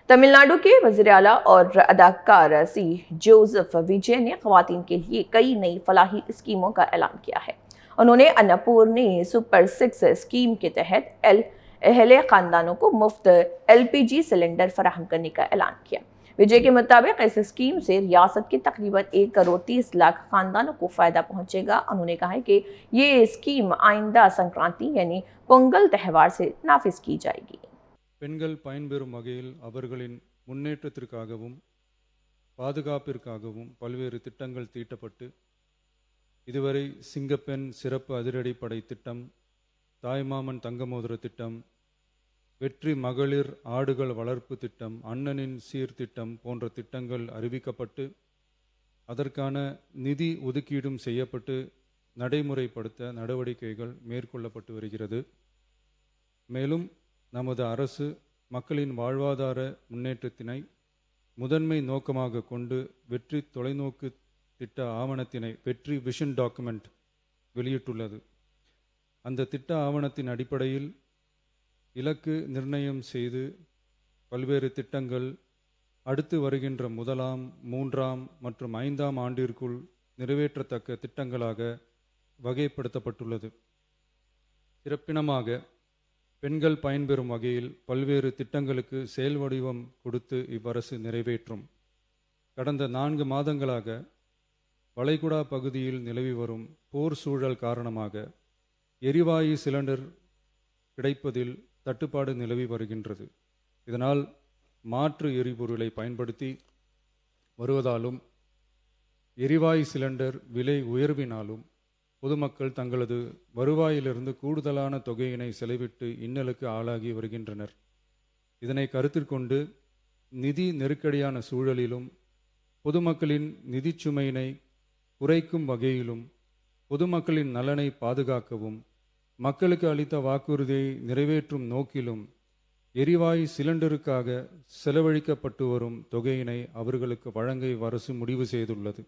तमिलनाडु के वज़ीर आला और अदाकार सी जोसेफ विजय ने ख़वातीन के लिए कई नई फलाही स्कीमों का ऐलान किया है। उन्होंने अन्नपूर्णी सुपर 6 स्कीम के तहत अहले खानदानों को मुफ्त LPG सिलेंडर फराहम करने का ऐलान किया। विजय के मुताबिक इस स्कीम से रियासत के तकरीबन 1 करोड़ 30 लाख खानदानों को फायदा पहुंचेगा। उन्होंने कहा है कि ये स्कीम आइंदा संक्रांति यानी पोंगल त्यौहार से नाफिज की जाएगी। பெண்கள் பயன்பெறும் வகையில் அவர்களின் முன்னேற்றத்திற்காகவும் பாதுகாப்பிற்காகவும் பல்வேறு திட்டங்கள் தீட்டப்பட்டு இதுவரை சிங்கப்பெண் சிறப்பு அதிரடிப்படை திட்டம், தாய்மாமன் தங்கமோதிர திட்டம், வெற்றி மகளிர் ஆடுகள் வளர்ப்பு திட்டம், அண்ணனின் சீர்திட்டம் போன்ற திட்டங்கள் அறிவிக்கப்பட்டு அதற்கான நிதி ஒதுக்கீடும் செய்யப்பட்டு நடைமுறைப்படுத்த நடவடிக்கைகள் மேற்கொள்ளப்பட்டு வருகிறது. மேலும் நமது அரசு மக்களின் வாழ்வாதார முன்னேற்றத்தினை முதன்மை நோக்கமாக கொண்டு வெற்றி தொலைநோக்கு திட்ட ஆவணத்தினை வெற்றி விஷன் டாக்குமெண்ட் வெளியிட்டுள்ளது. அந்த திட்ட ஆவணத்தின் அடிப்படையில் இலக்கு நிர்ணயம் செய்து பல்வேறு திட்டங்கள் அடுத்து வருகின்ற 1ஆம், 3ஆம் மற்றும் 5ஆம் ஆண்டிற்குள் நிறைவேற்றத்தக்க திட்டங்களாக வகைப்படுத்தப்பட்டுள்ளது. சிறப்பினமாக பெண்கள் பயன்பெறும் வகையில் பல்வேறு திட்டங்களுக்கு செயல் வடிவம் கொடுத்து இவ்வரசு நிறைவேற்றும். கடந்த 4 மாதங்களாக வளைகுடா பகுதியில் நிலவி வரும் போர் சூழல் காரணமாக எரிவாயு சிலிண்டர் கிடைப்பதில் தட்டுப்பாடு நிலவி வருகின்றது. இதனால் மாற்று எரிபொருளை பயன்படுத்தி வருவதாலும் எரிவாயு சிலிண்டர் விலை உயர்வினாலும் பொதுமக்கள் தங்களது வருவாயிலிருந்து கூடுதலான தொகையினை செலவிட்டு இன்னலுக்கு ஆளாகி வருகின்றனர். இதனை கருத்தில் கொண்டு நிதி நெருக்கடியான சூழலிலும் பொதுமக்களின் நிதி சுமையினை குறைக்கும் வகையிலும் பொதுமக்களின் நலனை பாதுகாக்கவும் மக்களுக்கு அளித்த வாக்குறுதியை நிறைவேற்றும் நோக்கிலும் எரிவாயு சிலிண்டருக்காக செலவழிக்கப்பட்டு வரும் தொகையினை அவர்களுக்கு வழங்க அரசு முடிவு செய்துள்ளது.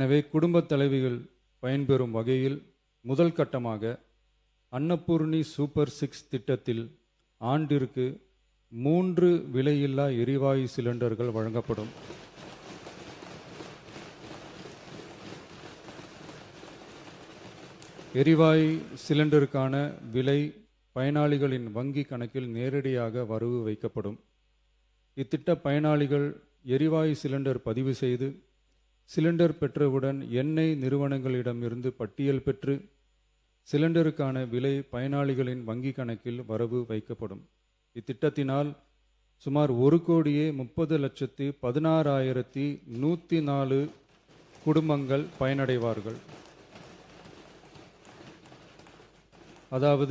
எனவே குடும்பத் தலைவிகள் பயன்பெறும் வகையில் முதல் கட்டமாக அன்னபூர்ணி சூப்பர் 6 திட்டத்தில் ஆண்டிற்கு 3 விலையில்லா எரிவாயு சிலிண்டர்கள் வழங்கப்படும். எரிவாயு சிலிண்டருக்கான விலை பயனாளிகளின் வங்கி கணக்கில் நேரடியாக வரவு வைக்கப்படும். இத்திட்ட பயனாளிகள் எரிவாயு சிலிண்டர் பதிவு செய்து சிலிண்டர் பெற்றவுடன் எண்ணெய் நிறுவனங்களிடமிருந்து பட்டியல் பெற்று சிலிண்டருக்கான விலை பயனாளிகளின் வங்கி கணக்கில் வரவு வைக்கப்படும். இத்திட்டத்தினால் சுமார் 1,30,16,104 குடும்பங்கள் பயனடைவார்கள். அதாவது